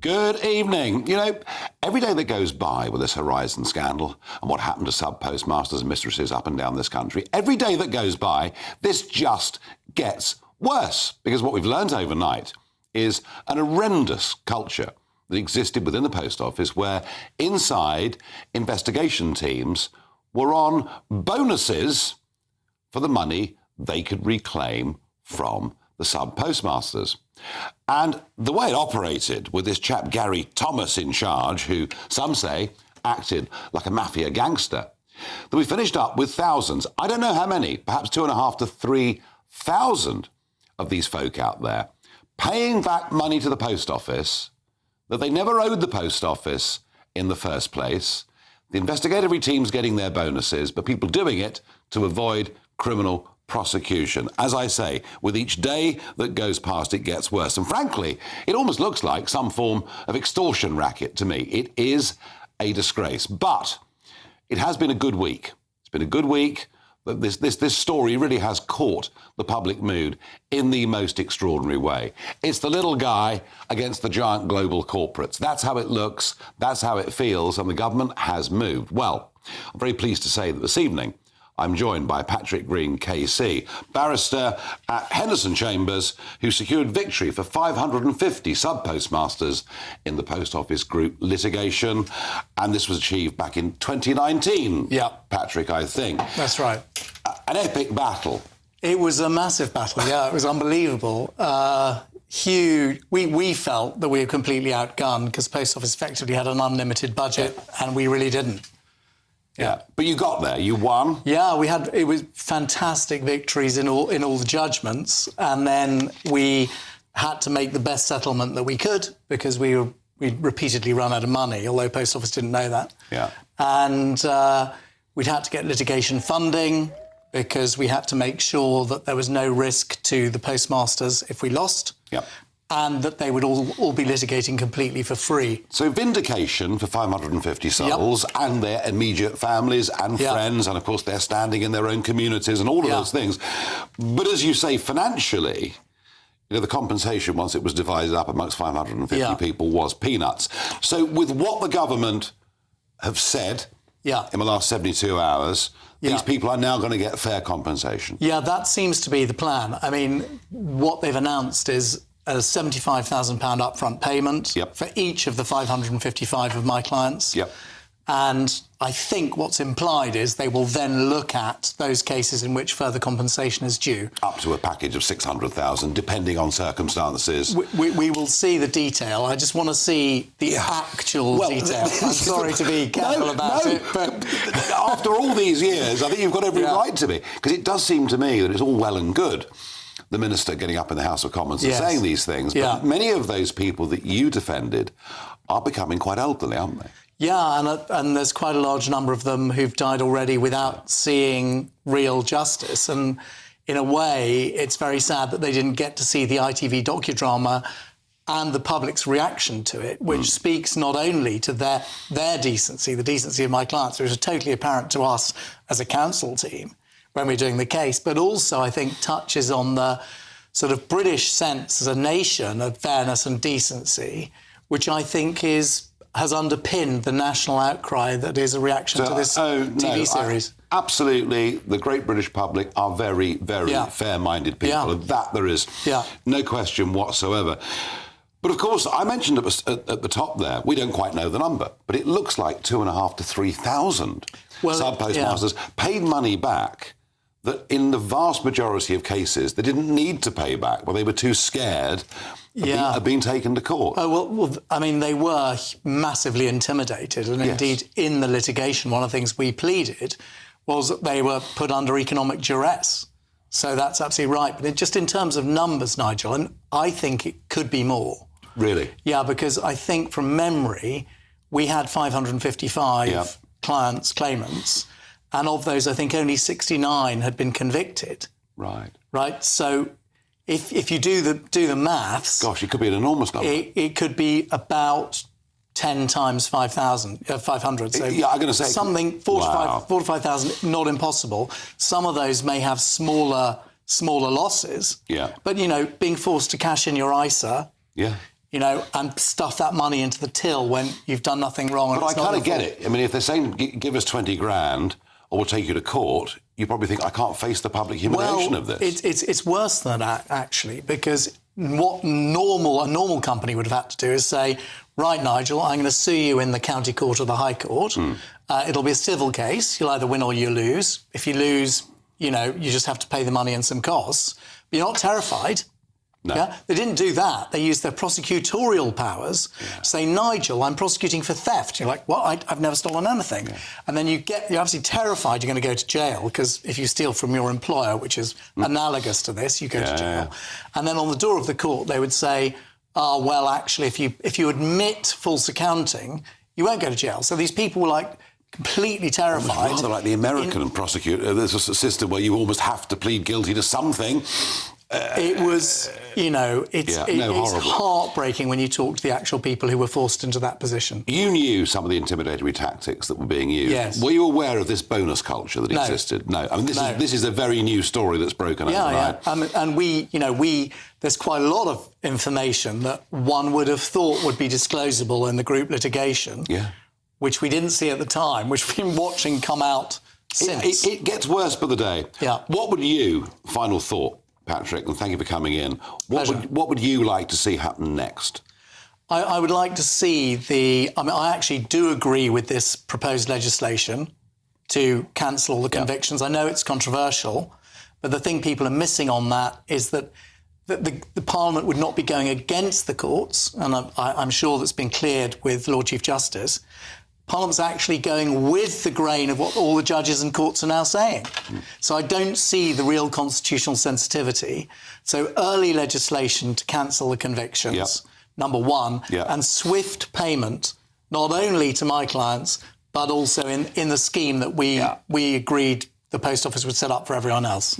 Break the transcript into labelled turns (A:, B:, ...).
A: Good evening. You know, every day that goes by with this Horizon scandal and what happened to sub-postmasters and mistresses up and down this country, every day that goes by, this just gets worse. Because what we've learned overnight is an horrendous culture that existed within the post office where inside investigation teams were on bonuses for the money they could reclaim from the sub-postmasters. And the way it operated with this chap Gary Thomas in charge, who some say acted like a mafia gangster, that we finished up with thousands, I don't know how many, perhaps 2,500 to 3,000 of these folk out there, paying back money to the post office that they never owed the post office in the first place. The investigatory team's getting their bonuses, but people doing it to avoid criminal prosecution. As I say, with each day that goes past, it gets worse. And frankly, it almost looks like some form of extortion racket to me. It is a disgrace. But it has been a good week. It's been a good week. This story really has caught the public mood in the most extraordinary way. It's the little guy against the giant global corporates. That's how it looks. That's how it feels. And the government has moved. Well, I'm very pleased to say that this evening, I'm joined by Patrick Green, KC, barrister at Henderson Chambers, who secured victory for 550 sub-postmasters in the Post Office Group litigation. And this was achieved back in 2019,
B: yeah.
A: Patrick, I think.
B: That's right.
A: An epic battle.
B: It was a massive battle, yeah. It was unbelievable. Huge. We felt that we were completely outgunned because Post Office effectively had an unlimited budget, and we really didn't.
A: Yeah, but you got there. You won.
B: Yeah, it was fantastic victories in all the judgments, and then we had to make the best settlement that we could because we'd repeatedly run out of money, although Post Office didn't know that.
A: Yeah,
B: and we'd had to get litigation funding because we had to make sure that there was no risk to the postmasters if we lost.
A: Yeah.
B: And that they would all be litigating completely for free.
A: So vindication for 550 souls and their immediate families and friends, and of course they're standing in their own communities and all of those things. But as you say, financially, you know, the compensation once it was divided up amongst 550 people was peanuts. So with what the government have said in the last 72 hours, these people are now going to get fair compensation.
B: Yeah, that seems to be the plan. I mean, what they've announced is a £75,000 upfront payment for each of the 555 of my clients.
A: Yep.
B: And I think what's implied is they will then look at those cases in which further compensation is due.
A: Up to a package of 600,000, depending on circumstances.
B: We will see the detail. I just want to see the actual detail. I'm sorry to be careful about it, but
A: after all these years, I think you've got every right to be. Because it does seem to me that it's all well and good, the minister getting up in the House of Commons and saying these things. But many of those people that you defended are becoming quite elderly, aren't they?
B: Yeah, and there's quite a large number of them who've died already without seeing real justice. And in a way, it's very sad that they didn't get to see the ITV docudrama and the public's reaction to it, which speaks not only to their decency, the decency of my clients, which is totally apparent to us as a counsel team when we're doing the case, but also I think touches on the sort of British sense as a nation of fairness and decency, which I think has underpinned the national outcry that is a reaction to this TV series.
A: Absolutely, the great British public are very, very fair-minded people, and that there is no question whatsoever. But of course, I mentioned at the top there, we don't quite know the number, but it looks like 2,500 to 3,000 sub-postmasters paid money back that in the vast majority of cases they didn't need to pay back, but they were too scared of being taken to court.
B: Oh, well, I mean, they were massively intimidated, and indeed in the litigation, one of the things we pleaded was that they were put under economic duress. So that's absolutely right. But just in terms of numbers, Nigel, and I think it could be more.
A: Really?
B: Yeah, because I think from memory, we had 555 claimants, and of those, I think only 69 had been convicted.
A: Right.
B: Right. So if you do the maths,
A: gosh, it could be an enormous number.
B: It could be about 10 times 500. So
A: I'm going to say
B: something 45,000. Not impossible. Some of those may have smaller losses.
A: Yeah.
B: But being forced to cash in your ISA.
A: Yeah.
B: and stuff that money into the till when you've done nothing wrong.
A: But I kind of get it. I mean, if they're saying, give us 20 grand or we'll take you to court, you probably think, I can't face the public humiliation of this.
B: It's worse than that, actually, because what a normal company would have had to do is say, right, Nigel, I'm going to sue you in the county court or the high court. It'll be a civil case. You'll either win or you lose. If you lose, you just have to pay the money and some costs. But you're not terrified.
A: No.
B: Yeah? They didn't do that. They used their prosecutorial powers to say, Nigel, I'm prosecuting for theft. You're like, well, I've never stolen anything. Yeah. And then you're obviously terrified you're going to go to jail, because if you steal from your employer, which is analogous to this, you go to jail. And then on the door of the court, they would say, oh, well, actually, if you admit false accounting, you won't go to jail. So these people were like completely terrified.
A: Rather like the American prosecutor. There's a system where you almost have to plead guilty to something.
B: It was, it's heartbreaking when you talk to the actual people who were forced into that position.
A: You knew some of the intimidatory tactics that were being used.
B: Yes.
A: Were you aware of this bonus culture that existed? No. I mean, this is a very new story that's broken overnight.
B: Yeah. And there's quite a lot of information that one would have thought would be disclosable in the group litigation, which we didn't see at the time, which we've been watching come out since.
A: It gets worse by the day.
B: Yeah.
A: What would you, final thought, Patrick, and thank you for coming in. What would you like to see happen next?
B: I would like to see I actually do agree with this proposed legislation to cancel all the convictions. I know it's controversial, but the thing people are missing on that is that the Parliament would not be going against the courts, and I'm sure that's been cleared with Lord Chief Justice. Parliament's actually going with the grain of what all the judges and courts are now saying. So I don't see the real constitutional sensitivity. So early legislation to cancel the convictions, number one, and swift payment, not only to my clients, but also in the scheme that we agreed the Post Office would set up for everyone else.